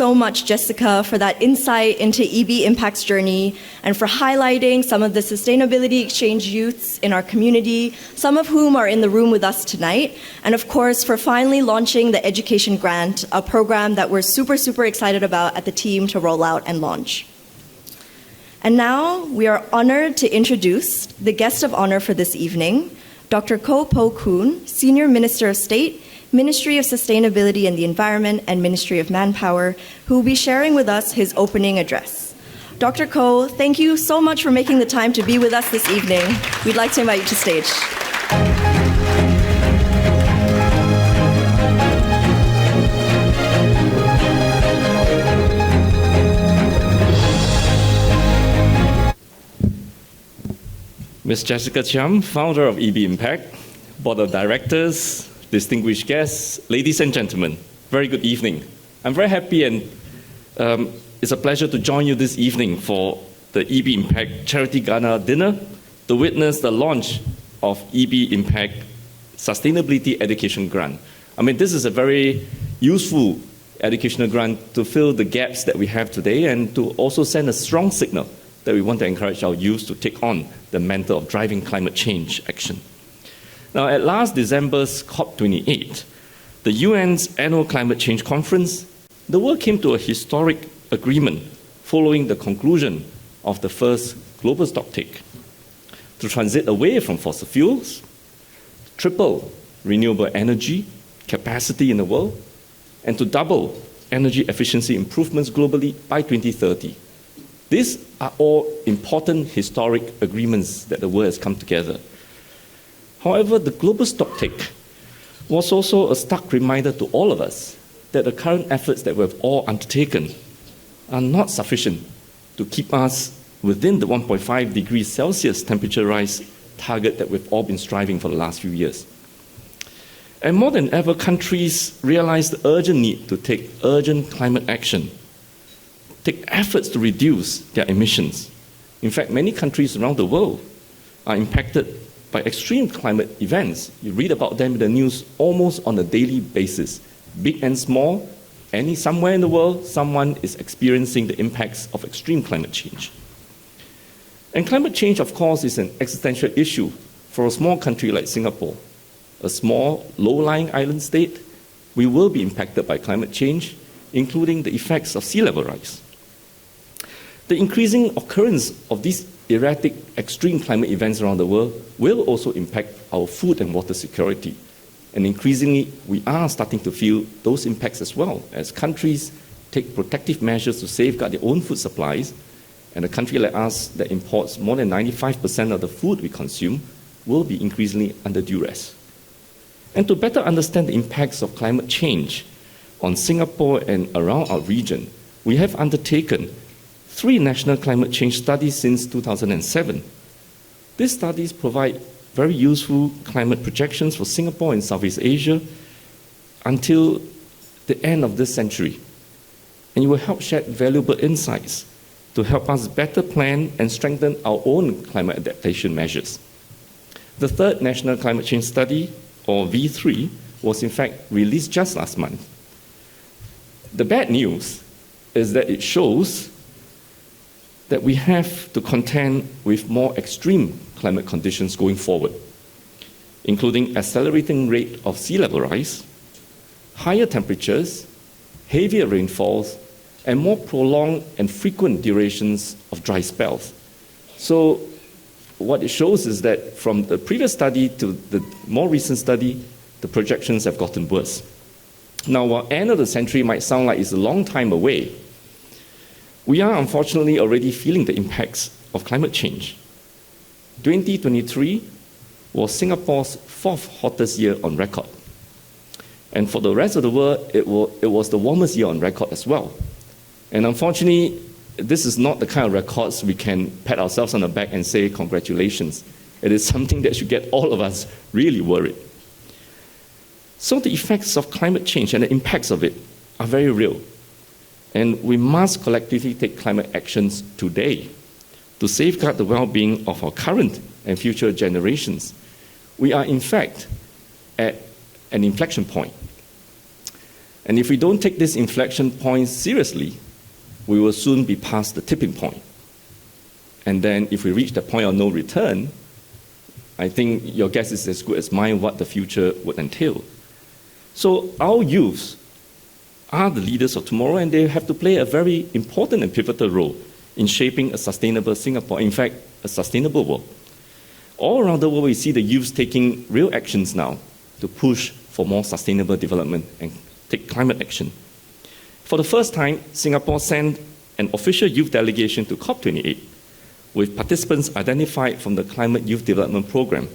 so much, Jessica, for that insight into EB Impact's journey and for highlighting some of the sustainability exchange youths in our community, some of whom are in the room with us tonight. And of course, for finally launching the Education Grant, a program that we're super, super excited about at the team to roll out and launch. And now we are honored to introduce the guest of honor for this evening, Dr. Koh Po Koon, Senior Minister of State, Ministry of Sustainability and the Environment, and Ministry of Manpower, who will be sharing with us his opening address. Dr. Koh, thank you so much for making the time to be with us this evening. We'd like to invite you to stage. Ms. Jessica Chiam, founder of EB Impact, Board of Directors, distinguished guests, ladies and gentlemen, very good evening. I'm very happy and it's a pleasure to join you this evening for the EB Impact Charity Gala Dinner to witness the launch of EB Impact Sustainability Education Grant. I mean, this is a very useful educational grant to fill the gaps that we have today and to also send a strong signal that we want to encourage our youth to take on the mantle of driving climate change action. Now, at last December's COP28, the UN's annual climate change conference, the world came to a historic agreement following the conclusion of the first global stocktake to transit away from fossil fuels, triple renewable energy capacity in the world, and to double energy efficiency improvements globally by 2030. These are all important historic agreements that the world has come together. However, the global stocktake was also a stark reminder to all of us that the current efforts that we have all undertaken are not sufficient to keep us within the 1.5 degrees Celsius temperature rise target that we've all been striving for the last few years. And more than ever, countries realize the urgent need to take urgent climate action, take efforts to reduce their emissions. In fact, many countries around the world are impacted by extreme climate events. You read about them in the news almost on a daily basis. Big and small, somewhere in the world, someone is experiencing the impacts of extreme climate change. And climate change, of course, is an existential issue for a small country like Singapore. A small, low-lying island state, we will be impacted by climate change, including the effects of sea level rise. The increasing occurrence of these erratic, extreme climate events around the world will also impact our food and water security. And increasingly, we are starting to feel those impacts as well, as countries take protective measures to safeguard their own food supplies, and a country like us that imports more than 95% of the food we consume will be increasingly under duress. And to better understand the impacts of climate change on Singapore and around our region, we have undertaken 3 national climate change studies since 2007. These studies provide very useful climate projections for Singapore and Southeast Asia until the end of this century. And it will help shed valuable insights to help us better plan and strengthen our own climate adaptation measures. The 3rd National Climate Change Study, or V3, was in fact released just last month. The bad news is that it shows that we have to contend with more extreme climate conditions going forward, including accelerating rate of sea level rise, higher temperatures, heavier rainfalls, and more prolonged and frequent durations of dry spells. So what it shows is that from the previous study to the more recent study, the projections have gotten worse. Now, while end of the century might sound like it's a long time away, we are unfortunately already feeling the impacts of climate change. 2023 was Singapore's 4th hottest year on record. And for the rest of the world, it was the warmest year on record as well. And unfortunately, this is not the kind of records we can pat ourselves on the back and say, congratulations. It is something that should get all of us really worried. So the effects of climate change and the impacts of it are very real. And we must collectively take climate actions today to safeguard the well-being of our current and future generations. We are, in fact, at an inflection point. And if we don't take this inflection point seriously, we will soon be past the tipping point. And then if we reach the point of no return, I think your guess is as good as mine what the future would entail. So our youths are the leaders of tomorrow, and they have to play a very important and pivotal role in shaping a sustainable Singapore, in fact, a sustainable world. All around the world, we see the youths taking real actions now to push for more sustainable development and take climate action. For the first time, Singapore sent an official youth delegation to COP28, with participants identified from the Climate Youth Development Program.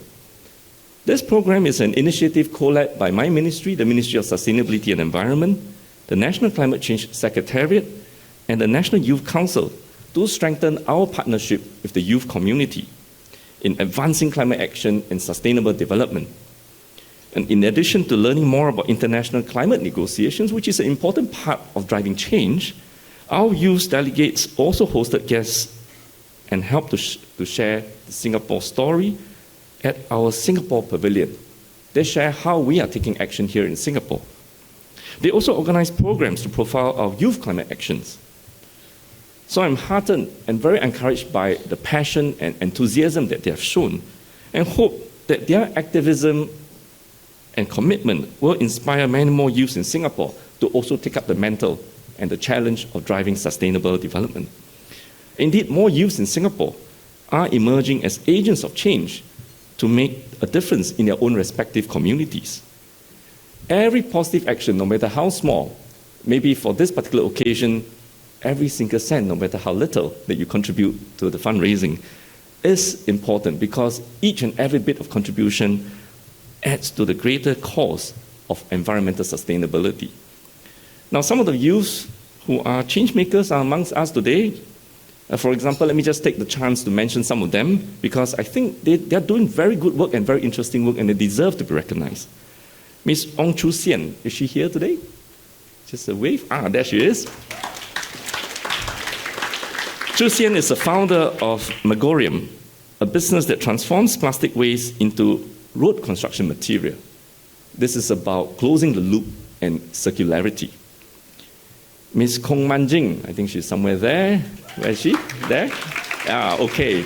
This program is an initiative co-led by my ministry, the Ministry of Sustainability and Environment, the National Climate Change Secretariat, and the National Youth Council to strengthen our partnership with the youth community in advancing climate action and sustainable development. And in addition to learning more about international climate negotiations, which is an important part of driving change, our youth delegates also hosted guests and helped to share the Singapore story at our Singapore Pavilion. They share how we are taking action here in Singapore. They also organize programs to profile our youth climate actions. So I'm heartened and very encouraged by the passion and enthusiasm that they have shown, and hope that their activism and commitment will inspire many more youths in Singapore to also take up the mantle and the challenge of driving sustainable development. Indeed, more youths in Singapore are emerging as agents of change to make a difference in their own respective communities. Every positive action, no matter how small, maybe for this particular occasion, every single cent, no matter how little, that you contribute to the fundraising is important, because each and every bit of contribution adds to the greater cause of environmental sustainability. Now, some of the youths who are changemakers are amongst us today. For example, let me just take the chance to mention some of them, because I think they're doing very good work and very interesting work, and they deserve to be recognized. Ms. Ong Chu Sien, is she here today? Just a wave. Ah, there she is. Chu Sien is the founder of Megorium, a business that transforms plastic waste into road construction material. This is about closing the loop and circularity. Ms. Kong Man Jing, I think she's somewhere there. Where is she? There? Ah, okay.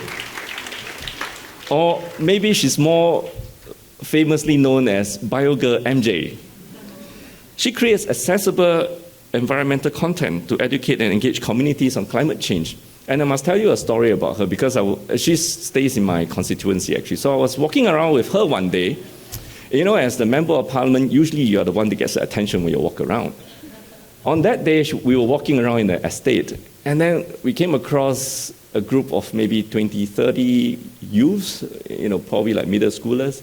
Or maybe she's more famously known as Biog Girl MJ. She creates accessible environmental content to educate and engage communities on climate change. And I must tell you a story about her, because she stays in my constituency, actually. So I was walking around with her one day. You know, as the Member of Parliament, usually you're the one that gets the attention when you walk around. On that day, we were walking around in the estate, and then we came across a group of maybe 20, 30 youths, probably like middle schoolers.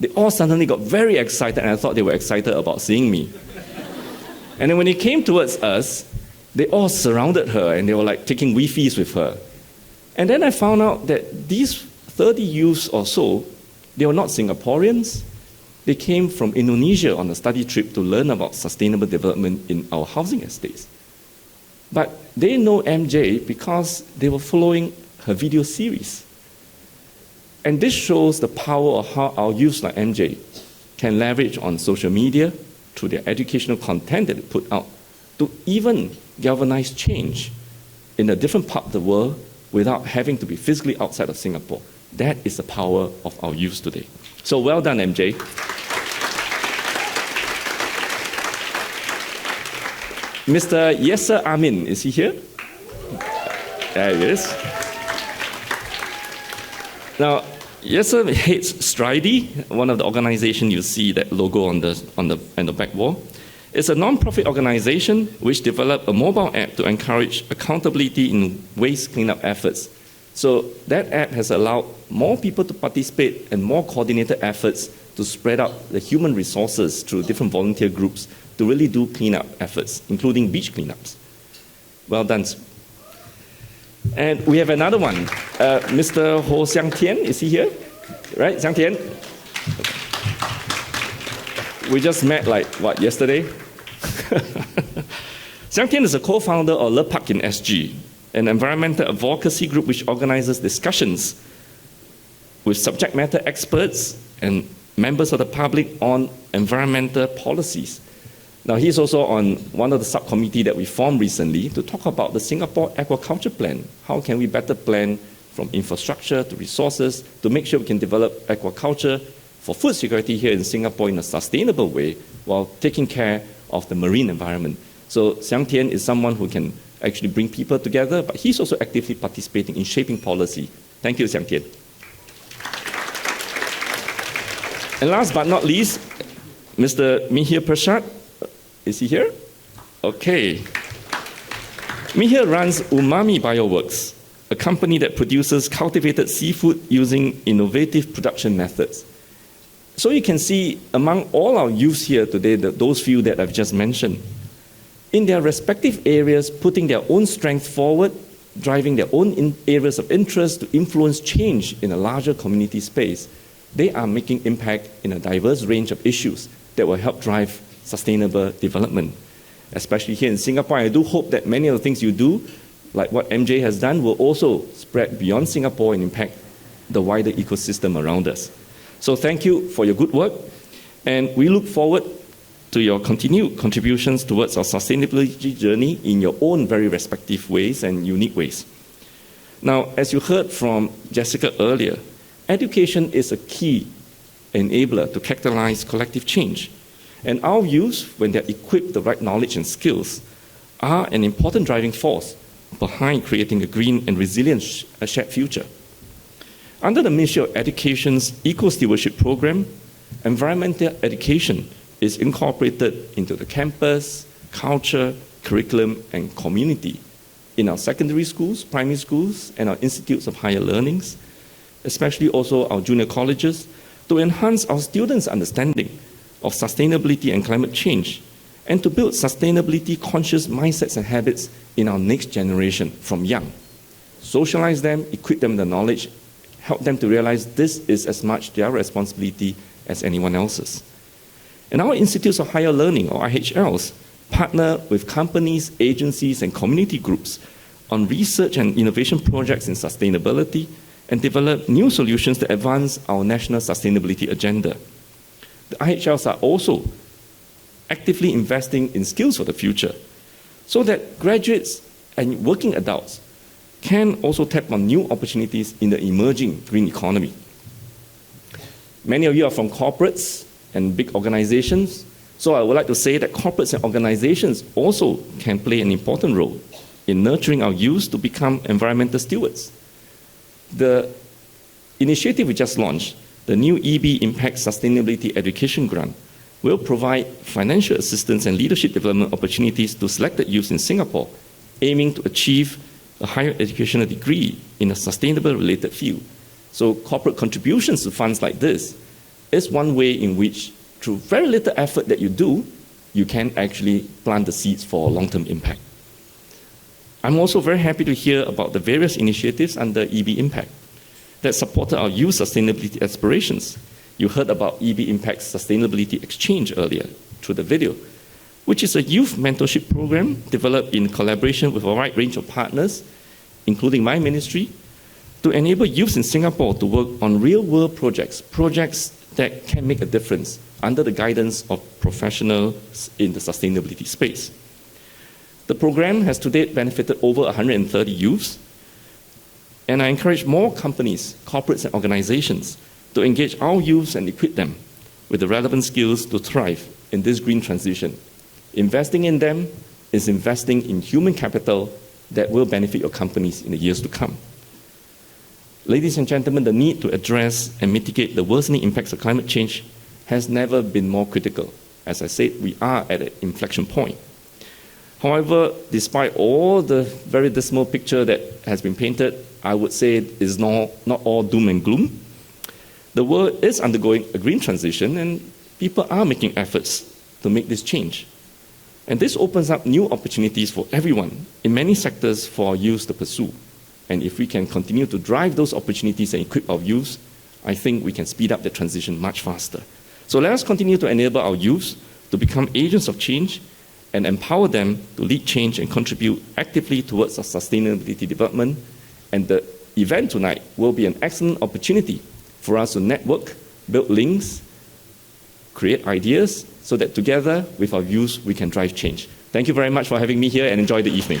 They all suddenly got very excited, and I thought they were excited about seeing me. And then when they came towards us, they all surrounded her, and they were like taking Wi-Fis with her. And then I found out that these 30 youths or so, they were not Singaporeans. They came from Indonesia on a study trip to learn about sustainable development in our housing estates. But they know MJ because they were following her video series. And this shows the power of how our youths like MJ can leverage on social media through their educational content that they put out to even galvanize change in a different part of the world without having to be physically outside of Singapore. That is the power of our youth today. So well done, MJ. Mr. Yesser Amin, is he here? There he is. Now, Yesser heads Stridey, one of the organizations you see that logo on the back wall. It's a non-profit organization which developed a mobile app to encourage accountability in waste cleanup efforts. So that app has allowed more people to participate and more coordinated efforts to spread out the human resources through different volunteer groups to really do cleanup efforts, including beach cleanups. Well done. And we have another one. Mr. Ho Xiang Tian, is he here? Right, Xiang Tian? We just met yesterday? Xiang Tian is a co-founder of Le Parc in SG, an environmental advocacy group which organizes discussions with subject matter experts and members of the public on environmental policies. Now, he's also on one of the subcommittee that we formed recently to talk about the Singapore aquaculture plan. How can we better plan from infrastructure to resources to make sure we can develop aquaculture for food security here in Singapore in a sustainable way while taking care of the marine environment. So Xiang Tian is someone who can actually bring people together, but he's also actively participating in shaping policy. Thank you, Xiang Tian. And last but not least, Mr. Miia, is he here? Okay. Miia runs Umami Bioworks, a company that produces cultivated seafood using innovative production methods. So you can see among all our youths here today, those few that I've just mentioned, in their respective areas, putting their own strength forward, driving their own areas of interest to influence change in a larger community space, they are making impact in a diverse range of issues that will help drive sustainable development. Especially here in Singapore, I do hope that many of the things you do, like what MJ has done, will also spread beyond Singapore and impact the wider ecosystem around us. So thank you for your good work, and we look forward to your continued contributions towards our sustainability journey in your own very respective ways and unique ways. Now, as you heard from Jessica earlier, education is a key enabler to catalyze collective change. And our youth, when they're equipped with the right knowledge and skills, are an important driving force behind creating a green and resilient shared future. Under the Ministry of Education's Eco-Stewardship Program, environmental education is incorporated into the campus, culture, curriculum, and community in our secondary schools, primary schools, and our institutes of higher learnings, especially also our junior colleges, to enhance our students' understanding of sustainability and climate change, and to build sustainability-conscious mindsets and habits in our next generation from young. Socialize them, equip them with the knowledge, help them to realize this is as much their responsibility as anyone else's. And our Institutes of Higher Learning, or IHLs, partner with companies, agencies, and community groups on research and innovation projects in sustainability and develop new solutions to advance our national sustainability agenda. The IHLs are also actively investing in skills for the future so that graduates and working adults can also tap on new opportunities in the emerging green economy. Many of you are from corporates and big organizations, so I would like to say that corporates and organizations also can play an important role in nurturing our youth to become environmental stewards. The initiative we just launched, the new EB Impact Sustainability Education Grant, will provide financial assistance and leadership development opportunities to selected youth in Singapore, aiming to achieve a higher educational degree in a sustainable related field. So corporate contributions to funds like this is one way in which, through very little effort that you do, you can actually plant the seeds for long-term impact. I'm also very happy to hear about the various initiatives under EB Impact that supported our youth sustainability aspirations. You heard about EB Impact's Sustainability Exchange earlier through the video, which is a youth mentorship program developed in collaboration with a wide range of partners, including my ministry, to enable youth in Singapore to work on real-world projects that can make a difference under the guidance of professionals in the sustainability space. The program has to date benefited over 130 youths, and I encourage more companies, corporates, and organizations to engage our youths and equip them with the relevant skills to thrive in this green transition. Investing in them is investing in human capital that will benefit your companies in the years to come. Ladies and gentlemen, the need to address and mitigate the worsening impacts of climate change has never been more critical. As I said, we are at an inflection point. However, despite all the very dismal picture that has been painted, I would say it is not all doom and gloom. The world is undergoing a green transition, and people are making efforts to make this change. And this opens up new opportunities for everyone in many sectors for our youth to pursue. And if we can continue to drive those opportunities and equip our youth, I think we can speed up the transition much faster. So let us continue to enable our youth to become agents of change and empower them to lead change and contribute actively towards our sustainability development. And the event tonight will be an excellent opportunity for us to network, build links, create ideas, so that together with our youth, we can drive change. Thank you very much for having me here, and enjoy the evening.